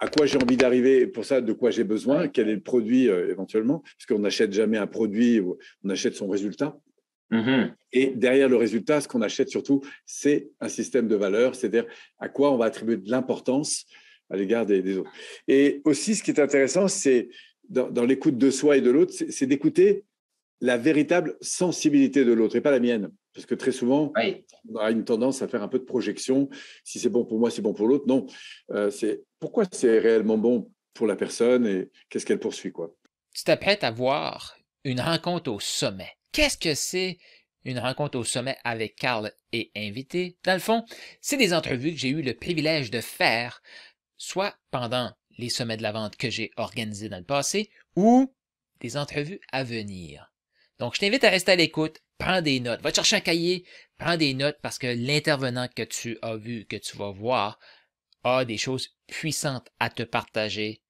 à quoi j'ai envie d'arriver, pour ça, de quoi j'ai besoin, quel est le produit éventuellement, parce qu'on n'achète jamais un produit, on achète son résultat. Et derrière le résultat, ce qu'on achète surtout, c'est un système de valeurs, c'est-à-dire à quoi on va attribuer de l'importance à l'égard des autres. Et aussi, ce qui est intéressant, c'est dans l'écoute de soi et de l'autre, c'est d'écouter la véritable sensibilité de l'autre et pas la mienne. Parce que très souvent, on a une tendance à faire un peu de projection. Si c'est bon pour moi, c'est bon pour l'autre. Non, c'est pourquoi c'est réellement bon pour la personne et qu'est-ce qu'elle poursuit, quoi. Tu t'apprêtes à voir une rencontre au sommet. Qu'est-ce que c'est une rencontre au sommet avec Carl et invité? Dans le fond, c'est des entrevues que j'ai eu le privilège de faire, soit pendant les sommets de la vente que j'ai organisés dans le passé, ou des entrevues à venir. Donc, je t'invite à rester à l'écoute, prends des notes, va te chercher un cahier, prends des notes parce que l'intervenant que tu as vu, que tu vas voir, a des choses puissantes à te partager.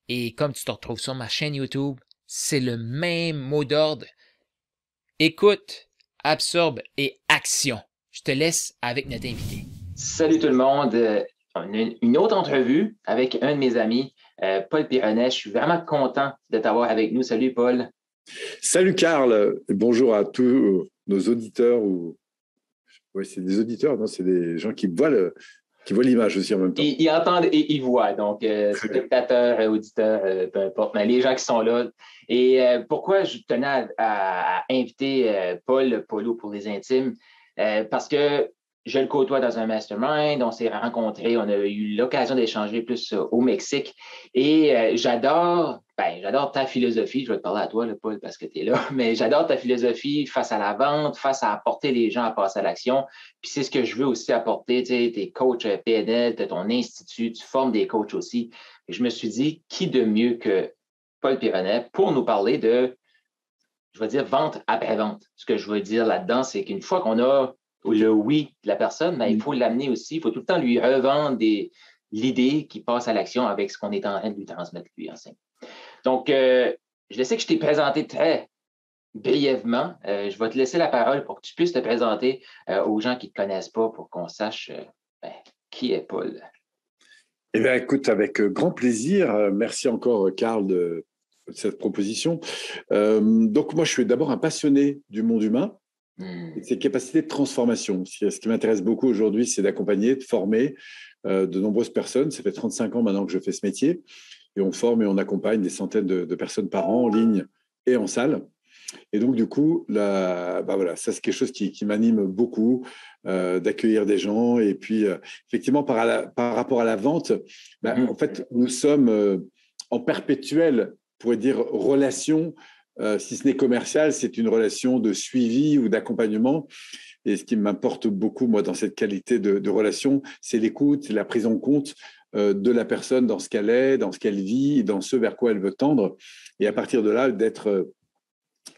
Et comme tu te retrouves sur ma chaîne YouTube, c'est le même mot d'ordre. Écoute, absorbe et action. Je te laisse avec notre invité. Salut tout le monde. Une autre entrevue avec un de mes amis, Paul Pironnet. Je suis vraiment content de t'avoir avec nous. Salut Paul. Salut Carl. Bonjour à tous nos auditeurs. Oui, c'est des auditeurs, non? C'est des gens qui voient l'image aussi en même temps. Ils entendent et ils voient, donc spectateurs, auditeurs, peu importe, mais les gens qui sont là. Et pourquoi je tenais à inviter Paul Polo pour les intimes? Parce que je le côtoie dans un mastermind, on s'est rencontrés, on a eu l'occasion d'échanger plus au Mexique. Et j'adore ta philosophie. Je vais te parler à toi, là, Paul, parce que tu es là, mais j'adore ta philosophie face à la vente, face à apporter les gens à passer à l'action. Puis c'est ce que je veux aussi apporter. Tu sais, t'es coach PNL, tu as ton institut, tu formes des coachs aussi. Et je me suis dit, qui de mieux que Paul Pironnet pour nous parler de, je vais dire, vente après vente. Ce que je veux dire là-dedans, c'est qu'une fois qu'on a le oui de la personne, ben, il faut l'amener aussi. Il faut tout le temps lui revendre l'idée qui passe à l'action avec ce qu'on est en train de lui transmettre, lui, ensemble. Donc, je sais que je t'ai présenté très brièvement. Je vais te laisser la parole pour que tu puisses te présenter aux gens qui ne te connaissent pas pour qu'on sache qui est Paul. Eh bien, écoute, avec grand plaisir. Merci encore, Carl, de cette proposition. Donc, moi, je suis d'abord un passionné du monde humain et de ses capacités de transformation. Ce qui m'intéresse beaucoup aujourd'hui, c'est d'accompagner, de former de nombreuses personnes. Ça fait 35 ans maintenant que je fais ce métier. Et on forme et on accompagne des centaines de personnes par an, en ligne et en salle. Et donc, du coup, voilà, ça, c'est quelque chose qui m'anime beaucoup, d'accueillir des gens. Et puis, effectivement, par rapport à la vente, en fait, nous sommes en perpétuelle, on pourrait dire, relation. Si ce n'est commercial, c'est une relation de suivi ou d'accompagnement. Et ce qui m'importe beaucoup, moi, dans cette qualité de relation, c'est l'écoute, la prise en compte de la personne dans ce qu'elle est, dans ce qu'elle vit, dans ce vers quoi elle veut tendre. Et à partir de là, d'être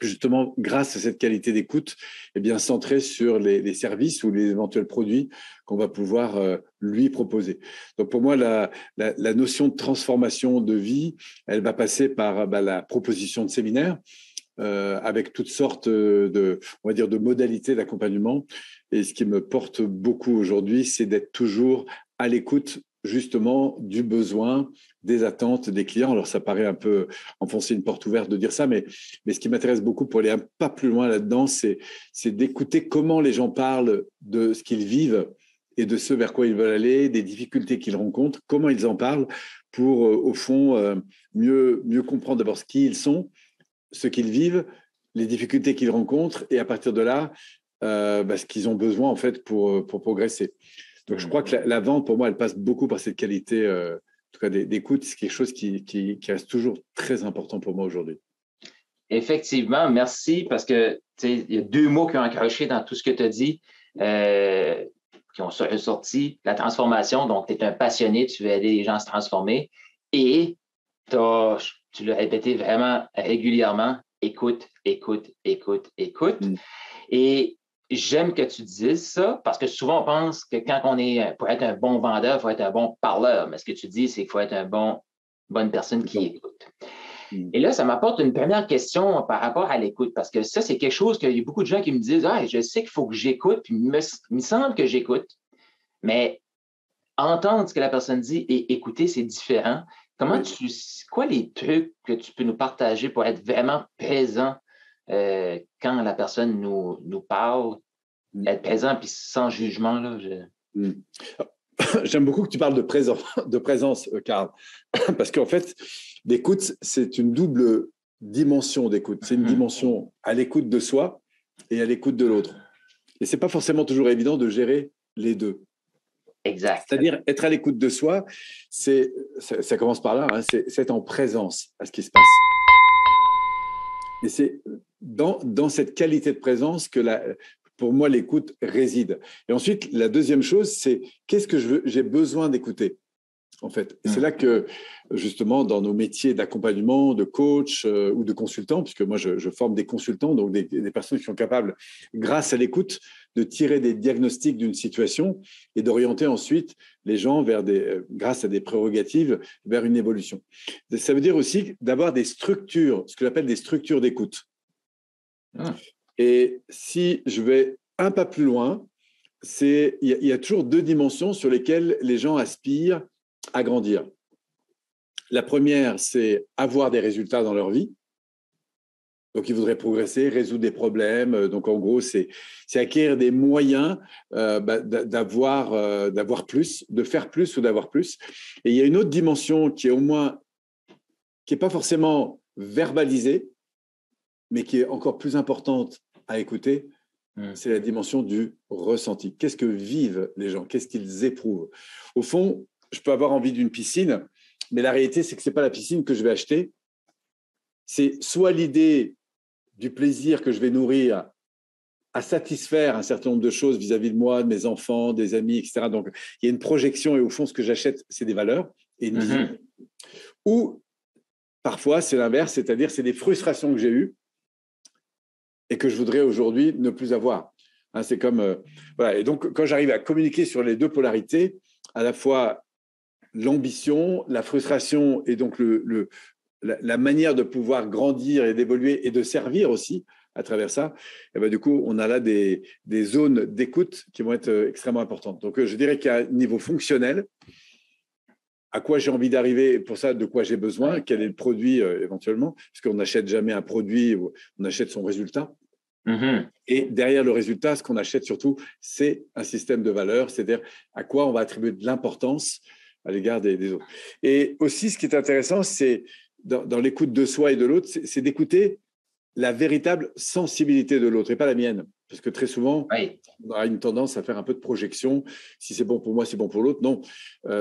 justement, grâce à cette qualité d'écoute, eh bien, centré sur les services ou les éventuels produits qu'on va pouvoir lui proposer. Donc, pour moi, la notion de transformation de vie, elle va passer par la proposition de séminaires, avec toutes sortes on va dire, de modalités d'accompagnement. Et ce qui me porte beaucoup aujourd'hui, c'est d'être toujours à l'écoute justement du besoin, des attentes des clients. Alors, ça paraît un peu enfoncer une porte ouverte de dire ça, mais ce qui m'intéresse beaucoup pour aller un pas plus loin là-dedans, c'est d'écouter comment les gens parlent de ce qu'ils vivent et de ce vers quoi ils veulent aller, des difficultés qu'ils rencontrent, comment ils en parlent pour, au fond, mieux comprendre d'abord ce qu'ils sont, ce qu'ils vivent, les difficultés qu'ils rencontrent, et à partir de là, ce qu'ils ont besoin en fait pour progresser. Donc, je crois que la vente, pour moi, elle passe beaucoup par cette qualité, en tout cas d'écoute. C'est quelque chose qui reste toujours très important pour moi aujourd'hui. Effectivement, merci, parce que il y a deux mots qui ont accroché dans tout ce que tu as dit, qui ont ressorti, la transformation. Donc, tu es un passionné, tu veux aider les gens à se transformer, et tu l'as répété vraiment régulièrement, écoute, écoute, écoute, écoute. Et j'aime que tu dises ça, parce que souvent on pense que pour être un bon vendeur, il faut être un bon parleur. Mais ce que tu dis, c'est qu'il faut être bonne personne qui écoute. Et là, ça m'apporte une première question par rapport à l'écoute, parce que ça, c'est quelque chose qu'il y a beaucoup de gens qui me disent, je sais qu'il faut que j'écoute, puis il me semble que j'écoute, mais entendre ce que la personne dit et écouter, c'est différent. Quoi les trucs que tu peux nous partager pour être vraiment présent quand la personne nous parle, être présent puis sans jugement, là? J'aime beaucoup que tu parles de présence, Karl, parce qu'en fait, l'écoute, c'est une double dimension d'écoute. C'est une dimension à l'écoute de soi et à l'écoute de l'autre. Et c'est pas forcément toujours évident de gérer les deux. Exact. C'est-à-dire être à l'écoute de soi, ça commence par là, hein, c'est être en présence à ce qui se passe. Et c'est dans cette qualité de présence que pour moi l'écoute réside. Et ensuite, la deuxième chose, c'est qu'est-ce que j'ai besoin d'écouter, en fait. Et c'est là que, justement, dans nos métiers d'accompagnement, de coach ou de consultant, puisque moi, je forme des consultants, donc des personnes qui sont capables, grâce à l'écoute, de tirer des diagnostics d'une situation et d'orienter ensuite les gens grâce à des prérogatives, vers une évolution. Ça veut dire aussi d'avoir des structures, ce que j'appelle des structures d'écoute. Et si je vais un pas plus loin, il y a toujours deux dimensions sur lesquelles les gens aspirent à grandir. La première, c'est avoir des résultats dans leur vie. Donc, ils voudraient progresser, résoudre des problèmes. Donc, en gros, c'est acquérir des moyens d'avoir plus, de faire plus ou d'avoir plus. Et il y a une autre dimension qui est pas forcément verbalisée, mais qui est encore plus importante à écouter. C'est la dimension du ressenti. Qu'est-ce que vivent les gens? Qu'est-ce qu'ils éprouvent? Au fond, je peux avoir envie d'une piscine, mais la réalité, c'est que ce n'est pas la piscine que je vais acheter. C'est soit l'idée du plaisir que je vais nourrir à satisfaire un certain nombre de choses vis-à-vis de moi, de mes enfants, des amis, etc. Donc, il y a une projection et au fond, ce que j'achète, c'est des valeurs et une vision. Ou parfois, c'est l'inverse, c'est-à-dire c'est des frustrations que j'ai eues et que je voudrais aujourd'hui ne plus avoir. Hein, c'est comme voilà. Et donc, quand j'arrive à communiquer sur les deux polarités, à la fois l'ambition, la frustration et donc la manière de pouvoir grandir et d'évoluer et de servir aussi à travers ça, et ben du coup, on a là des zones d'écoute qui vont être extrêmement importantes. Donc, je dirais qu'à un niveau fonctionnel, à quoi j'ai envie d'arriver, et pour ça, de quoi j'ai besoin, quel est le produit éventuellement, parce qu'on n'achète jamais un produit, on achète son résultat. Et derrière le résultat, ce qu'on achète surtout, c'est un système de valeurs, c'est-à-dire à quoi on va attribuer de l'importance à l'égard des autres. Et aussi, ce qui est intéressant, c'est dans l'écoute de soi et de l'autre, c'est d'écouter la véritable sensibilité de l'autre et pas la mienne. Parce que très souvent, on a une tendance à faire un peu de projection. Si c'est bon pour moi, c'est bon pour l'autre. Non,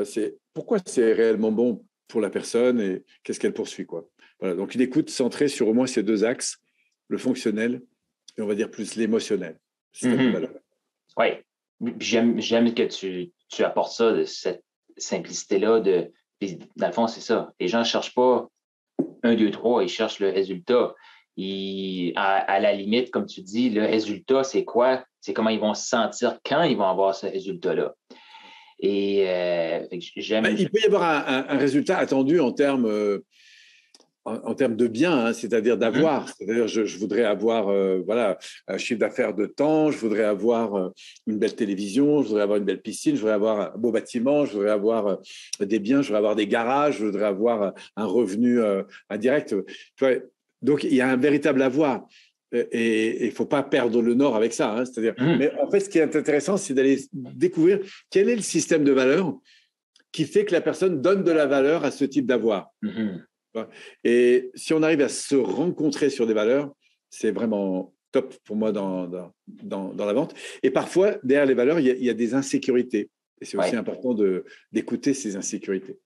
c'est pourquoi c'est réellement bon pour la personne et qu'est-ce qu'elle poursuit, quoi. Voilà, donc, une écoute centrée sur au moins ces deux axes, le fonctionnel et on va dire plus l'émotionnel. Oui, j'aime que tu apportes ça, de cette simplicité-là. Dans le fond, c'est ça. Les gens ne cherchent pas 1, 2, 3, ils cherchent le résultat. À la limite, comme tu dis, le résultat, c'est quoi? C'est comment ils vont se sentir quand ils vont avoir ce résultat-là. Et j'aime. Il peut y avoir un résultat attendu en termes de bien, hein, c'est-à-dire d'avoir. C'est-à-dire, je voudrais avoir voilà, un chiffre d'affaires de temps, je voudrais avoir une belle télévision, je voudrais avoir une belle piscine, je voudrais avoir un beau bâtiment, je voudrais avoir des biens, je voudrais avoir des garages, je voudrais avoir un revenu indirect. Tu vois, donc, il y a un véritable avoir. Et il ne faut pas perdre le nord avec ça. Hein, c'est-à-dire, mais en fait, ce qui est intéressant, c'est d'aller découvrir quel est le système de valeurs qui fait que la personne donne de la valeur à ce type d'avoir. Et si on arrive à se rencontrer sur des valeurs, c'est vraiment top pour moi dans la vente. Et parfois, derrière les valeurs, il y a des insécurités. Et c'est aussi important d'écouter ces insécurités.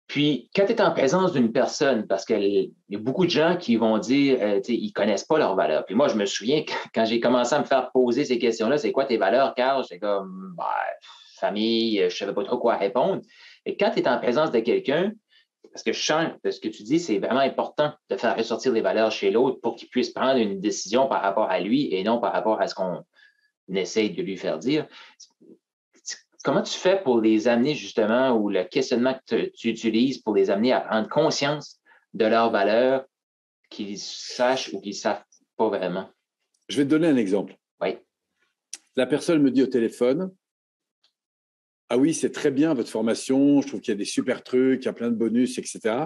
Puis, quand tu es en présence d'une personne, parce qu'il y a beaucoup de gens qui vont dire, ils ne connaissent pas leurs valeurs. Puis moi, je me souviens, quand j'ai commencé à me faire poser ces questions-là, c'est quoi tes valeurs, Carl? J'étais comme, famille, je ne savais pas trop quoi répondre. Et quand tu es en présence de quelqu'un, parce que je sens de ce que tu dis, c'est vraiment important de faire ressortir les valeurs chez l'autre pour qu'il puisse prendre une décision par rapport à lui et non par rapport à ce qu'on essaye de lui faire dire. Comment tu fais pour les amener justement, ou le questionnement que tu utilises pour les amener à prendre conscience de leurs valeurs, qu'ils sachent ou qu'ils ne savent pas vraiment? Je vais te donner un exemple. Oui. La personne me dit au téléphone, ah oui, c'est très bien votre formation, je trouve qu'il y a des super trucs, il y a plein de bonus, etc.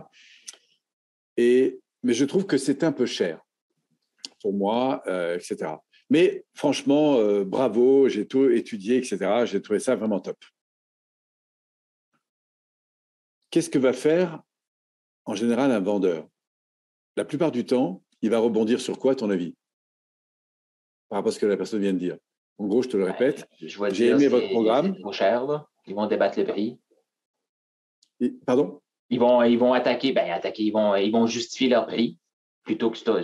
Mais je trouve que c'est un peu cher pour moi, etc. Mais franchement, bravo, j'ai tout étudié, etc. J'ai trouvé ça vraiment top. Qu'est-ce que va faire en général un vendeur? La plupart du temps, il va rebondir sur quoi, à ton avis, par rapport à ce que la personne vient de dire? En gros, je te le répète, j'ai aimé votre programme. C'est trop cher, là. Ils vont débattre le prix. Pardon? Ils vont attaquer, ils vont justifier leur prix plutôt que ça.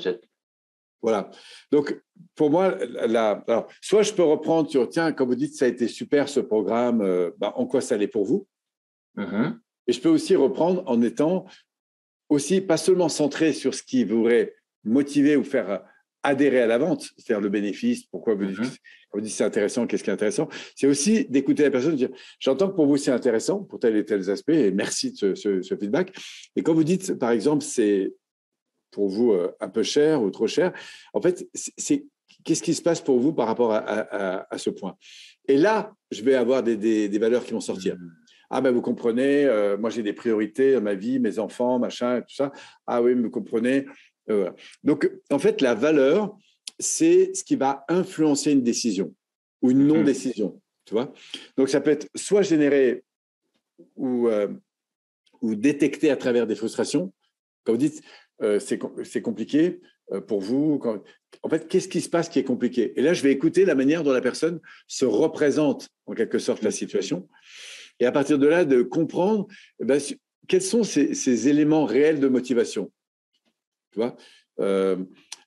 Voilà. Donc, pour moi, alors, soit je peux reprendre sur, tiens, comme vous dites, ça a été super ce programme, en quoi ça l'est pour vous? Mm-hmm. Et je peux aussi reprendre en étant aussi pas seulement centré sur ce qui voudrait motiver ou faire adhérer à la vente, c'est-à-dire le bénéfice, pourquoi vous dites, quand vous dites c'est intéressant, qu'est-ce qui est intéressant, c'est aussi d'écouter la personne, de dire j'entends que pour vous c'est intéressant pour tel et tel aspect et merci de ce feedback. Et quand vous dites par exemple c'est pour vous un peu cher ou trop cher, en fait qu'est-ce qui se passe pour vous par rapport à ce point? Et là, je vais avoir des valeurs qui vont sortir. Ah ben vous comprenez, moi j'ai des priorités dans ma vie, mes enfants, machin, tout ça. Ah oui, vous comprenez. Voilà. Donc en fait, la valeur, c'est ce qui va influencer une décision ou une non-décision. Tu vois. Donc ça peut être soit généré ou détecté à travers des frustrations. Quand vous dites c'est compliqué pour vous, en fait, qu'est-ce qui se passe qui est compliqué? Et là, je vais écouter la manière dont la personne se représente en quelque sorte la situation. Et à partir de là, de comprendre quels sont ces éléments réels de motivation. Tu vois,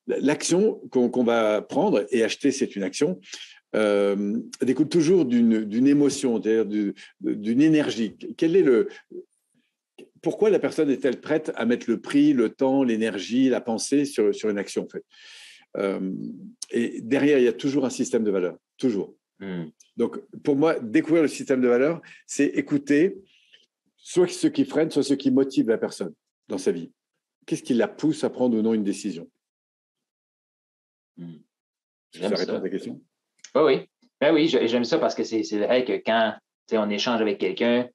l'action qu'on va prendre, et acheter, c'est une action, découle toujours d'une émotion, c'est-à-dire d'une énergie. Pourquoi la personne est-elle prête à mettre le prix, le temps, l'énergie, la pensée sur une action, en fait? Et derrière, il y a toujours un système de valeurs, toujours. Donc, pour moi, découvrir le système de valeurs, c'est écouter soit ce qui freine, soit ce qui motive la personne dans sa vie. Qu'est-ce qui la pousse à prendre ou non une décision? Ça répond à ta question? Oui. Ben oui, j'aime ça parce que c'est vrai que quand on échange avec quelqu'un,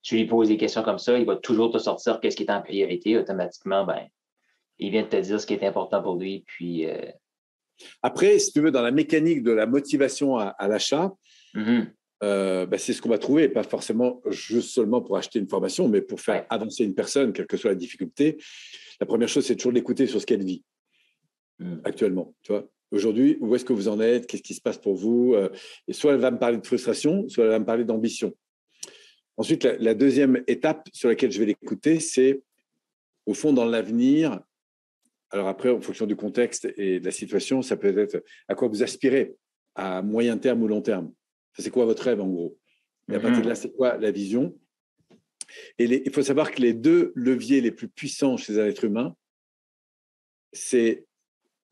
tu lui poses des questions comme ça, il va toujours te sortir qu'est-ce qui est en priorité. Automatiquement, il vient de te dire ce qui est important pour lui. Puis, après, si tu veux, dans la mécanique de la motivation à l'achat, c'est ce qu'on va trouver, pas forcément juste seulement pour acheter une formation, mais pour faire avancer une personne, quelle que soit la difficulté. La première chose, c'est toujours l'écouter sur ce qu'elle vit actuellement. Tu vois, aujourd'hui, où est-ce que vous en êtes? Qu'est-ce qui se passe pour vous? Et soit elle va me parler de frustration, soit elle va me parler d'ambition. Ensuite, la deuxième étape sur laquelle je vais l'écouter, c'est au fond dans l'avenir. Alors après, en fonction du contexte et de la situation, ça peut être à quoi vous aspirez, à moyen terme ou long terme. C'est quoi votre rêve en gros? Et à partir de là, c'est quoi la vision? Et il faut savoir que les deux leviers les plus puissants chez un être humain, c'est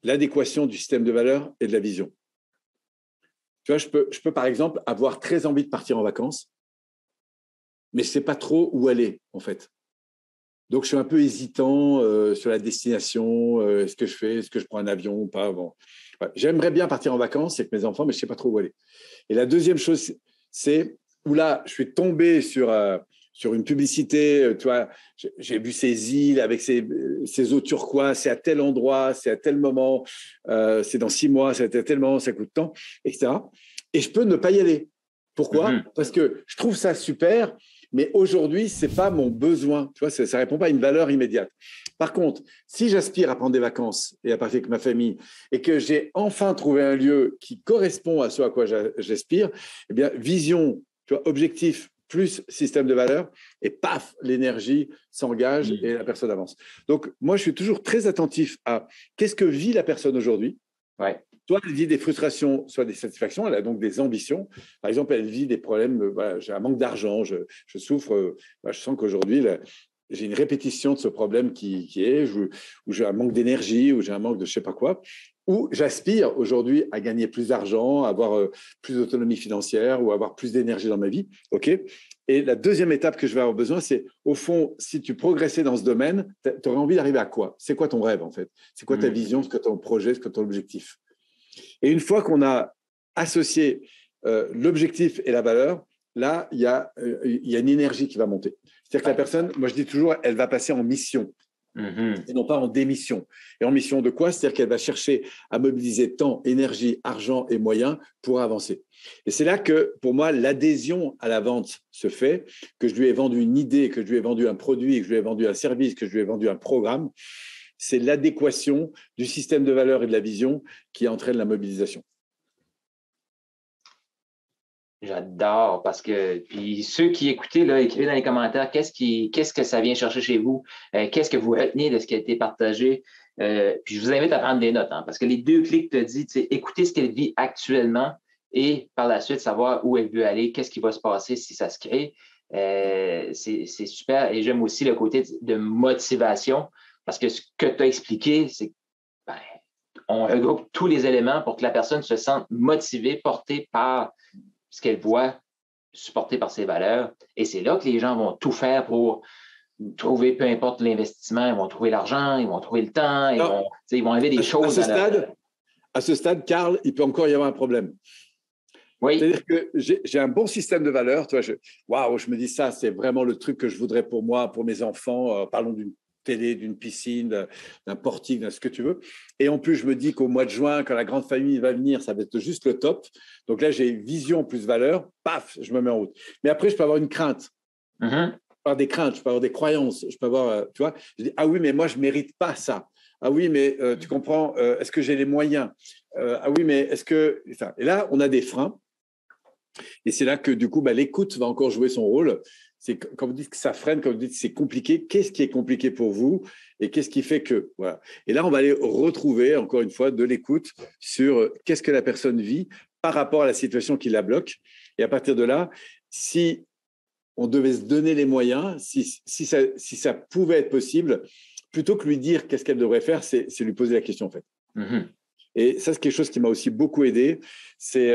l'adéquation du système de valeurs et de la vision. Tu vois, je peux par exemple avoir très envie de partir en vacances, mais je ne sais pas trop où aller en fait. Donc, je suis un peu hésitant sur la destination. Est-ce que je fais? Est-ce que je prends un avion ou pas? Bon. Ouais. J'aimerais bien partir en vacances avec mes enfants, mais je ne sais pas trop où aller. Et la deuxième chose, c'est où là, je suis tombé sur une publicité. Tu vois, j'ai vu ces îles avec ces eaux turquoises. C'est à tel endroit, c'est à tel moment, c'est dans 6 mois, c'est à tel moment, ça coûte tant, etc. Et je peux ne pas y aller. Pourquoi? Parce que je trouve ça super. Mais aujourd'hui, ce n'est pas mon besoin. Tu vois, ça ne répond pas à une valeur immédiate. Par contre, si j'aspire à prendre des vacances et à partir avec ma famille et que j'ai enfin trouvé un lieu qui correspond à ce à quoi j'aspire, eh bien, vision, tu vois, objectif plus système de valeurs et paf, l'énergie s'engage et la personne avance. Donc, moi, je suis toujours très attentif à qu'est-ce que vit la personne aujourd'hui. Ouais. Soit elle vit des frustrations, soit des satisfactions. Elle a donc des ambitions. Par exemple, elle vit des problèmes. Voilà, j'ai un manque d'argent. Je souffre. Je sens qu'aujourd'hui, j'ai une répétition de ce problème qui est où j'ai un manque d'énergie, où j'ai un manque de je sais pas quoi. Ou j'aspire aujourd'hui à gagner plus d'argent, à avoir plus d'autonomie financière ou avoir plus d'énergie dans ma vie. Ok. Et la deuxième étape que je vais avoir besoin, c'est au fond, si tu progressais dans ce domaine, tu aurais envie d'arriver à quoi? C'est quoi ton rêve en fait? C'est quoi ta vision? C'est quoi ton projet? C'est quoi ton objectif? Et une fois qu'on a associé l'objectif et la valeur, là, il y a une énergie qui va monter. C'est-à-dire que la personne, moi je dis toujours, elle va passer en mission. Et non pas en démission. Et en mission de quoi? C'est-à-dire qu'elle va chercher à mobiliser temps, énergie, argent et moyens pour avancer. Et c'est là que, pour moi, l'adhésion à la vente se fait, que je lui ai vendu une idée, que je lui ai vendu un produit, que je lui ai vendu un service, que je lui ai vendu un programme. C'est l'adéquation du système de valeurs et de la vision qui entraîne la mobilisation. J'adore parce que, puis ceux qui écoutaient, là, écrivez dans les commentaires qu'est-ce que ça vient chercher chez vous, qu'est-ce que vous retenez de ce qui a été partagé. Puis je vous invite à prendre des notes, hein, parce que les 2 clés que tu as dit, écouter ce qu'elle vit actuellement et par la suite savoir où elle veut aller, qu'est-ce qui va se passer si ça se crée. C'est super. Et j'aime aussi le côté de motivation parce que ce que tu as expliqué, c'est ben, on regroupe tous les éléments pour que la personne se sente motivée, portée par ce qu'elle voit, supportée par ses valeurs. Et c'est là que les gens vont tout faire pour trouver, peu importe l'investissement, ils vont trouver l'argent, ils vont trouver le temps, ils vont enlever des choses. À ce stade, Carl, il peut encore y avoir un problème. Oui. C'est-à-dire que j'ai un bon système de valeurs. Tu vois, je me dis ça, c'est vraiment le truc que je voudrais pour moi, pour mes enfants. Parlons d'une télé, d'une piscine, d'un portique, de ce que tu veux. Et en plus, je me dis qu'au mois de juin, quand la grande famille va venir, ça va être juste le top. Donc là, j'ai vision plus valeur, paf, je me mets en route. Mais après, je peux avoir une crainte. Je peux avoir des craintes, je peux avoir des croyances, je peux avoir, tu vois, je dis, ah oui, mais moi, je ne mérite pas ça. Ah oui, mais tu comprends, est-ce que j'ai les moyens? Ah oui, mais est-ce que… Et là, on a des freins. Et c'est là que, du coup, l'écoute va encore jouer son rôle. C'est quand vous dites que ça freine, quand vous dites que c'est compliqué, qu'est-ce qui est compliqué pour vous et qu'est-ce qui fait que… Voilà. Et là, on va aller retrouver, encore une fois, de l'écoute sur qu'est-ce que la personne vit par rapport à la situation qui la bloque. Et à partir de là, si on devait se donner les moyens, si ça pouvait être possible, plutôt que lui dire qu'est-ce qu'elle devrait faire, c'est lui poser la question, en fait. Et ça, c'est quelque chose qui m'a aussi beaucoup aidé. C'est…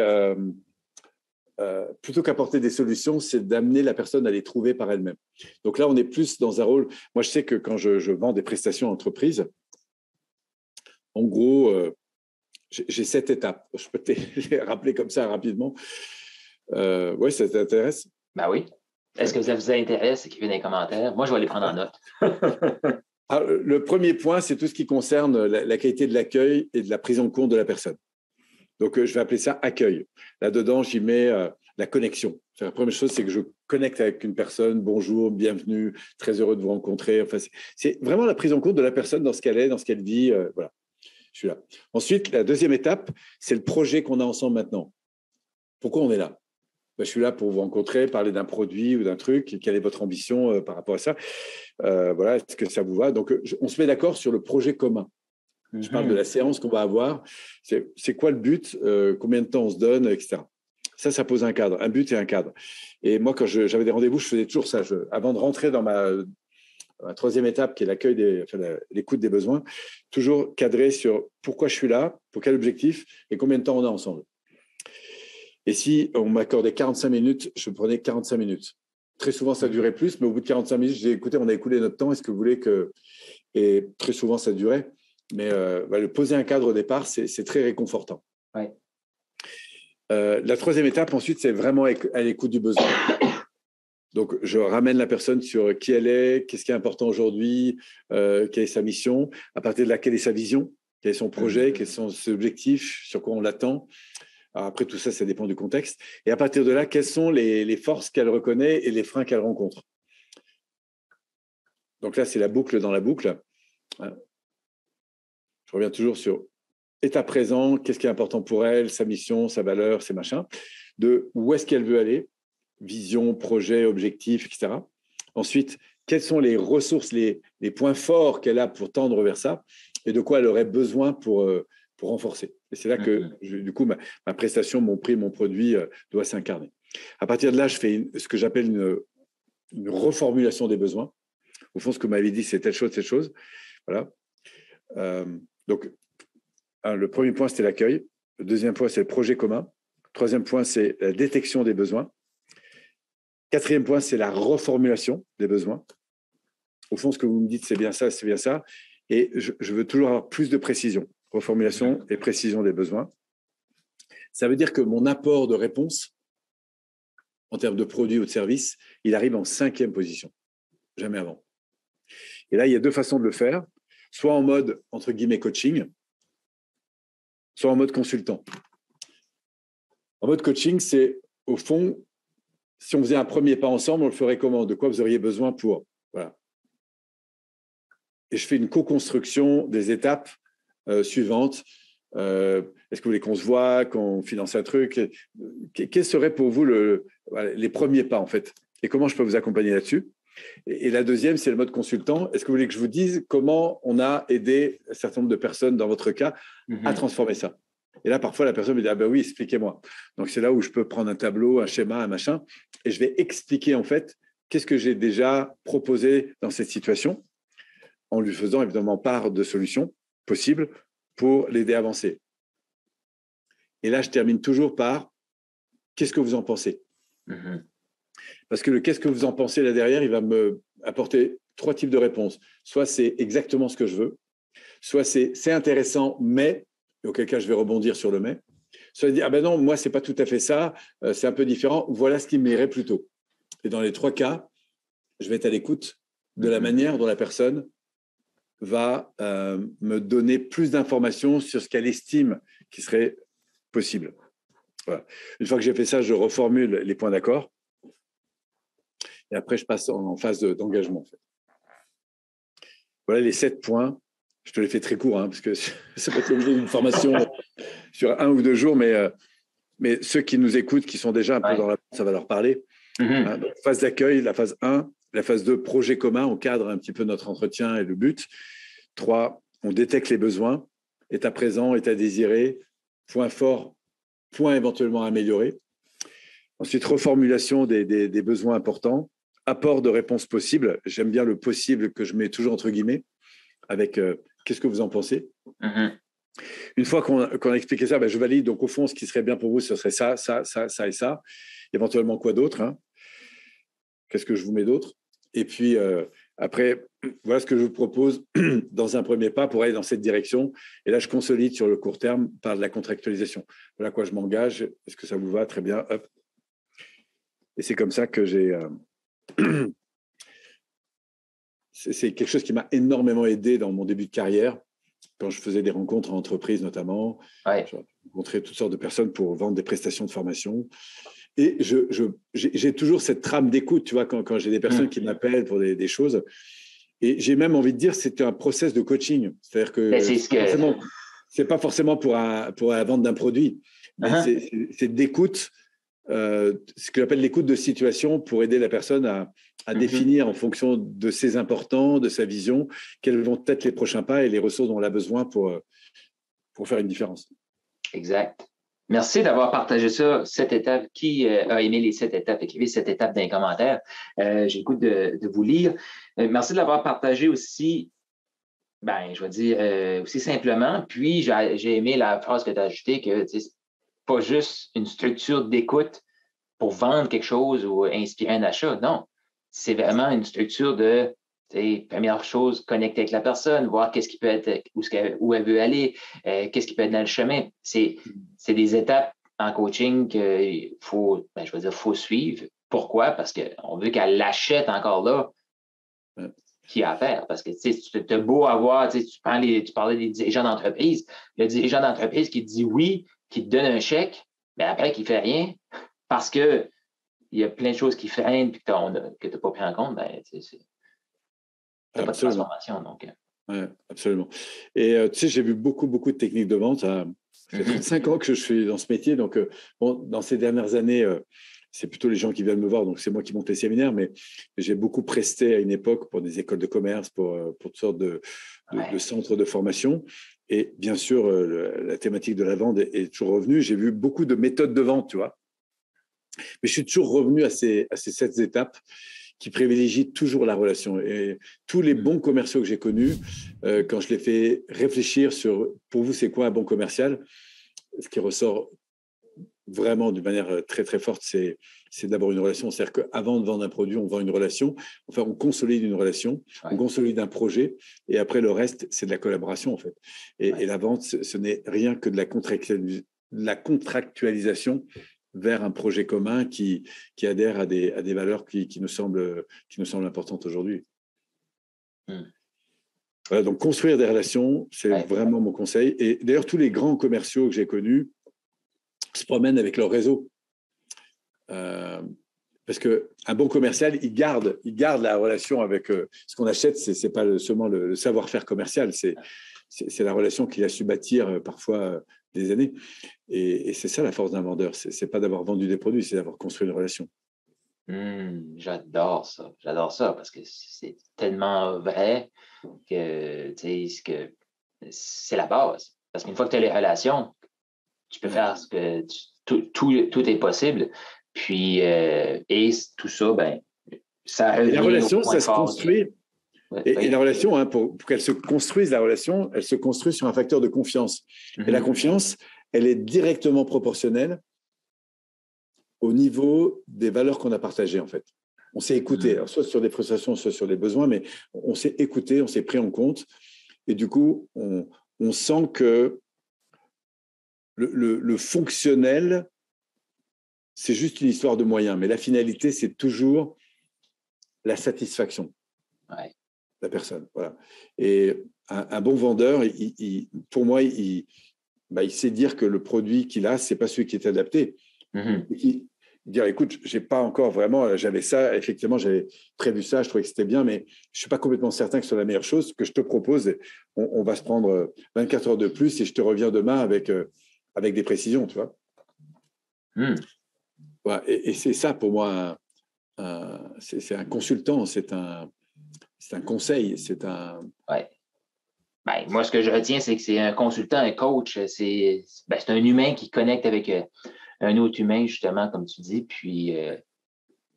plutôt qu'apporter des solutions, c'est d'amener la personne à les trouver par elle-même. Donc là, on est plus dans un rôle… Moi, je sais que quand je vends des prestations à entreprises, en gros, j'ai 7 étapes. Je peux te les rappeler comme ça rapidement. Oui, ça t'intéresse? Ben oui. Est-ce que ça vous intéresse? Écrivez dans les commentaires. Moi, je vais les prendre en note. Alors, le premier point, c'est tout ce qui concerne la qualité de l'accueil et de la prise en compte de la personne. Donc, je vais appeler ça accueil. Là-dedans, j'y mets la connexion. La première chose, c'est que je connecte avec une personne. Bonjour, bienvenue, très heureux de vous rencontrer. Enfin, c'est vraiment la prise en compte de la personne dans ce qu'elle est, dans ce qu'elle vit. Voilà, je suis là. Ensuite, la deuxième étape, c'est le projet qu'on a ensemble maintenant. Pourquoi on est là? Je suis là pour vous rencontrer, parler d'un produit ou d'un truc. Quelle est votre ambition par rapport à ça? Voilà, est-ce que ça vous va? Donc, on se met d'accord sur le projet commun. Je parle de la séance qu'on va avoir. C'est quoi le but? Combien de temps on se donne, etc. Ça pose un cadre, un but et un cadre. Et moi, quand j'avais des rendez-vous, je faisais toujours ça. Avant de rentrer dans ma troisième étape, qui est l'accueil l'écoute des besoins, toujours cadrer sur pourquoi je suis là, pour quel objectif et combien de temps on a ensemble. Et si on m'accordait 45 minutes, je prenais 45 minutes. Très souvent, ça durait plus, mais au bout de 45 minutes, je disais, écoutez, on a écoulé notre temps, est-ce que vous voulez que… Et très souvent, ça durait. Mais le poser un cadre au départ, c'est très réconfortant. Ouais. La troisième étape, ensuite, c'est vraiment à l'écoute du besoin. Donc, je ramène la personne sur qui elle est, qu'est-ce qui est important aujourd'hui, quelle est sa mission, à partir de là, quelle est sa vision, quel est son projet, quels sont ses objectifs, sur quoi on l'attend. Alors après, tout ça, ça dépend du contexte. Et à partir de là, quelles sont les forces qu'elle reconnaît et les freins qu'elle rencontre. Donc là, c'est la boucle dans la boucle. Je reviens toujours sur état présent, qu'est-ce qui est important pour elle, sa mission, sa valeur, ses machins, de où est-ce qu'elle veut aller, vision, projet, objectif, etc. Ensuite, quelles sont les ressources, les points forts qu'elle a pour tendre vers ça et de quoi elle aurait besoin pour renforcer. Et c'est là que, du coup, ma prestation, mon prix, mon produit doit s'incarner. À partir de là, je fais ce que j'appelle une reformulation des besoins. Au fond, ce que vous m'avez dit, c'est telle chose. Voilà. Donc, le premier point, c'était l'accueil. Le deuxième point, c'est le projet commun. Le troisième point, c'est la détection des besoins. Quatrième point, c'est la reformulation des besoins. Au fond, ce que vous me dites, c'est bien ça, c'est bien ça. Et je veux toujours avoir plus de précision. Reformulation et précision des besoins. Ça veut dire que mon apport de réponse en termes de produits ou de services, il arrive en 5e position. Jamais avant. Et là, il y a 2 façons de le faire. Soit en mode, entre guillemets, coaching, soit en mode consultant. En mode coaching, c'est au fond, si on faisait un premier pas ensemble, on le ferait comment? De quoi vous auriez besoin pour? Voilà. Et je fais une co-construction des étapes suivantes. Est-ce que vous voulez qu'on se voit, qu'on finance un truc? Quels seraient pour vous les premiers pas, en fait? Et comment je peux vous accompagner là-dessus? Et la deuxième, c'est le mode consultant. Est-ce que vous voulez que je vous dise comment on a aidé un certain nombre de personnes, dans votre cas, à transformer ça? Et là, parfois, la personne me dit « Ah ben oui, expliquez-moi ». Donc, c'est là où je peux prendre un tableau, un schéma, un machin, et je vais expliquer, en fait, qu'est-ce que j'ai déjà proposé dans cette situation, en lui faisant évidemment part de solutions possibles pour l'aider à avancer. Et là, je termine toujours par « Qu'est-ce que vous en pensez ?» Parce que le « qu'est-ce que vous en pensez » là derrière, il va me apporter 3 types de réponses. Soit c'est exactement ce que je veux, soit c'est intéressant, mais, et auquel cas je vais rebondir sur le mais, soit dire « Ah ben non, moi, c'est pas tout à fait ça, c'est un peu différent, voilà ce qui m'irait plutôt ». Et dans les 3 cas, je vais être à l'écoute de la manière dont la personne va me donner plus d'informations sur ce qu'elle estime qui serait possible. Voilà. Une fois que j'ai fait ça, je reformule les points d'accord. Et après, je passe en phase d'engagement. En fait. Voilà les 7 points. Je te les fais très court, hein, parce que ça peut être l'objet d'une formation sur 1 ou 2 jours, mais ceux qui nous écoutent, qui sont déjà un peu dans la... ça va leur parler. Hein, donc, phase d'accueil, la phase 1. La phase 2, projet commun, on cadre un petit peu notre entretien et le but. 3, on détecte les besoins, état présent, état désiré, point fort, point éventuellement amélioré. Ensuite, reformulation des besoins importants, apport de réponses possibles. J'aime bien le possible que je mets toujours entre guillemets, avec qu'est-ce que vous en pensez? Une fois qu'on a expliqué ça, je valide. Donc, au fond, ce qui serait bien pour vous, ce serait ça, ça, ça, ça et ça. Éventuellement, quoi d'autre, hein? Qu'est-ce que je vous mets d'autre? Et puis, après, voilà ce que je vous propose dans un premier pas pour aller dans cette direction. Et là, je consolide sur le court terme par de la contractualisation. Voilà à quoi je m'engage. Est-ce que ça vous va? Très bien. Hop. Et c'est comme ça que j'ai... c'est quelque chose qui m'a énormément aidé dans mon début de carrière, quand je faisais des rencontres en entreprise notamment. Ouais. Je rencontrais toutes sortes de personnes pour vendre des prestations de formation. Et j'ai toujours cette trame d'écoute, tu vois, quand j'ai des personnes qui m'appellent pour des choses. Et j'ai même envie de dire c'est un process de coaching. C'est-à-dire que c'est pas forcément pour la vente d'un produit, mais c'est d'écoute, ce que j'appelle l'écoute de situation pour aider la personne à définir en fonction de ses importants, de sa vision, quels vont être les prochains pas et les ressources dont elle a besoin pour faire une différence. Exact. Merci d'avoir partagé ça, 7 étapes. Qui a aimé les 7 étapes? Écrivez 7 étapes dans les commentaires. J'ai le goût de vous lire. Merci de l'avoir partagé aussi, je vais dire, aussi simplement. Puis, j'ai aimé la phrase que tu as ajoutée, que c'est pas juste une structure d'écoute pour vendre quelque chose ou inspirer un achat. Non, c'est vraiment une structure de, première chose, connecter avec la personne, voir qu'est-ce qui peut être, où elle veut aller, qu'est-ce qui peut être dans le chemin. C'est des étapes en coaching qu'il faut, faut suivre. Pourquoi? Parce qu'on veut qu'elle l'achète encore là. Qui a à faire? Parce que tu as beau avoir, tu parlais des dirigeants d'entreprise, le dirigeant d'entreprise qui te dit oui, qui te donne un chèque, mais après qui ne fait rien, parce qu'il y a plein de choses qui freinent et que tu n'as pas pris en compte, tu n'as pas de transformation. Donc. Ouais, absolument. Et j'ai vu beaucoup de techniques de vente. Ça fait 35 ans que je suis dans ce métier. Donc, dans ces dernières années, c'est plutôt les gens qui viennent me voir. Donc, c'est moi qui monte les séminaires. Mais j'ai beaucoup presté à une époque pour des écoles de commerce, pour toutes sortes de centres de formation. Et bien sûr, la thématique de la vente est toujours revenue. J'ai vu beaucoup de méthodes de vente, tu vois. Mais je suis toujours revenu à ces 7 étapes qui privilégient toujours la relation. Et tous les bons commerciaux que j'ai connus, quand je les fais réfléchir sur, pour vous, c'est quoi un bon commercial, ce qui ressort vraiment d'une manière très, très forte, c'est d'abord une relation. C'est-à-dire qu'avant de vendre un produit, on vend une relation. Enfin, on consolide une relation, on consolide un projet. Et après, le reste, c'est de la collaboration, en fait. Et la vente, ce n'est rien que de la contractualisation vers un projet commun qui adhère à des valeurs qui nous semblent importantes aujourd'hui. Voilà, donc construire des relations, c'est vraiment mon conseil. Et d'ailleurs, tous les grands commerciaux que j'ai connus se promènent avec leur réseau. Parce qu'un bon commercial, il garde la relation avec ce qu'on achète. C'est pas seulement le savoir-faire commercial, c'est la relation qu'il a su bâtir parfois des années. Et c'est ça la force d'un vendeur. C'est pas d'avoir vendu des produits, c'est d'avoir construit une relation. J'adore ça parce que c'est tellement vrai que c'est la base. Parce qu'une fois que tu as les relations, tu peux faire ce que tout est possible. Puis, et tout ça, ça revient. Et la relation, ça se construit. Et la relation, hein, pour qu'elle se construise, elle se construit sur un facteur de confiance. Et la confiance, elle est directement proportionnelle au niveau des valeurs qu'on a partagées, en fait. On s'est écouté, soit sur des frustrations, soit sur des besoins, mais on s'est écouté, on s'est pris en compte. Et du coup, on sent que le fonctionnel, c'est juste une histoire de moyens. Mais la finalité, c'est toujours la satisfaction de la personne. Voilà. Et un bon vendeur, pour moi, il sait dire que le produit qu'il a, ce n'est pas celui qui est adapté. Dire, écoute, j'ai pas encore vraiment, j'avais ça, effectivement, j'avais prévu ça, je trouvais que c'était bien, mais je suis pas complètement certain que ce soit la meilleure chose. Ce que je te propose, on va se prendre 24 heures de plus et je te reviens demain avec des précisions, tu vois. Voilà, et c'est ça pour moi, c'est un consultant, c'est un conseil, c'est un. Moi, ce que je retiens, c'est que c'est un consultant, un coach, c'est un humain qui connecte avec un autre humain, justement, comme tu dis, puis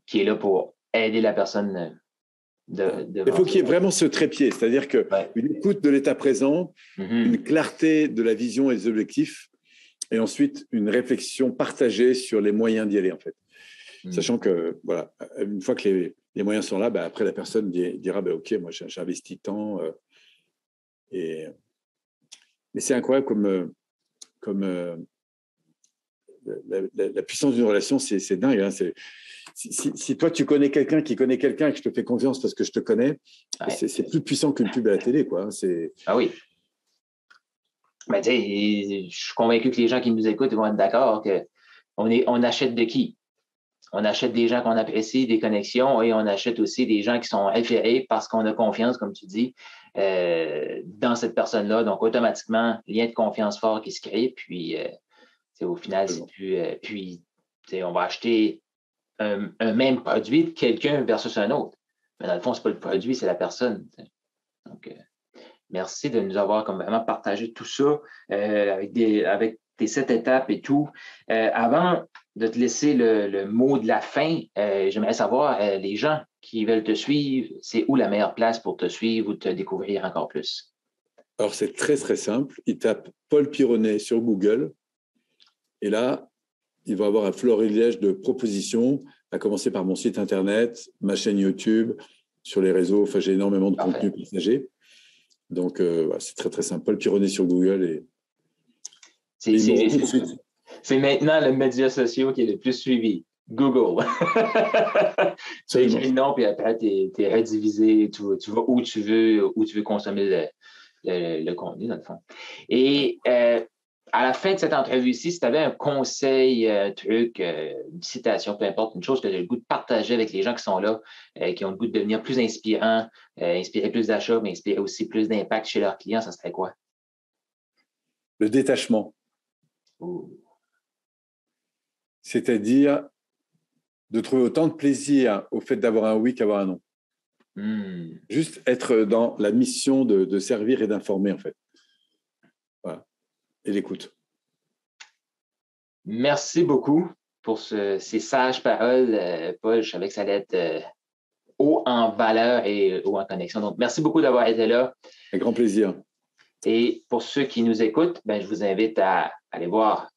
qui est là pour aider la personne Il faut qu'il y ait vraiment ce trépied, c'est-à-dire qu'une écoute de l'état présent, une clarté de la vision et des objectifs, et ensuite une réflexion partagée sur les moyens d'y aller, en fait. Sachant que, voilà, une fois que les moyens sont là, après la personne dira, OK, moi j'ai investi tant. Mais c'est incroyable comme la puissance d'une relation, c'est dingue. Hein, si toi, tu connais quelqu'un qui connaît quelqu'un et que je te fais confiance parce que je te connais, c'est plus puissant qu'une pub à la télé, quoi. Ah oui. Mais tu sais, je suis convaincu que les gens qui nous écoutent vont être d'accord qu'on achète de qui? On achète des gens qu'on apprécie, des connexions, et on achète aussi des gens qui sont référés parce qu'on a confiance, comme tu dis, dans cette personne-là. Donc, automatiquement, lien de confiance fort qui se crée. Puis, au final, c'est plus. Puis, on va acheter un même produit de quelqu'un versus un autre. Mais dans le fond, ce n'est pas le produit, c'est la personne. Donc, merci de nous avoir comme vraiment partagé tout ça avec tes 7 étapes et tout. Avant de te laisser le mot de la fin, j'aimerais savoir, les gens qui veulent te suivre, c'est où la meilleure place pour te suivre ou te découvrir encore plus? Alors, c'est très, très simple. Ils tapent Paul Pironnet sur Google et là, ils vont avoir un florilège de propositions, à commencer par mon site Internet, ma chaîne YouTube, sur les réseaux. Enfin, j'ai énormément de contenu partagé. Donc, c'est très, très simple. Paul Pironnet sur Google. C'est maintenant le média social qui est le plus suivi. Google. Tu écris le nom, puis après, tu es redivisé. Tu vas où tu veux consommer le contenu, dans le fond. Et à la fin de cette entrevue-ci, si tu avais un conseil, un truc, une citation, peu importe, une chose que tu as le goût de partager avec les gens qui sont là, qui ont le goût de devenir plus inspirants, inspirer plus d'achats, mais inspirer aussi plus d'impact chez leurs clients, ça serait quoi? Le détachement. C'est-à-dire de trouver autant de plaisir au fait d'avoir un oui qu'avoir un non. Juste être dans la mission de servir et d'informer, en fait. Voilà. Et l'écoute. Merci beaucoup pour ces sages paroles, Paul. Je savais que ça allait être haut en valeur et haut en connexion. Donc, merci beaucoup d'avoir été là. Un grand plaisir. Et pour ceux qui nous écoutent, je vous invite à aller voir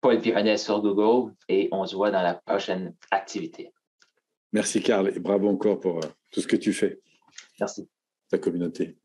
Paul Pironnet sur Google et on se voit dans la prochaine activité. Merci, Carl, et bravo encore pour tout ce que tu fais. Merci. Ta communauté.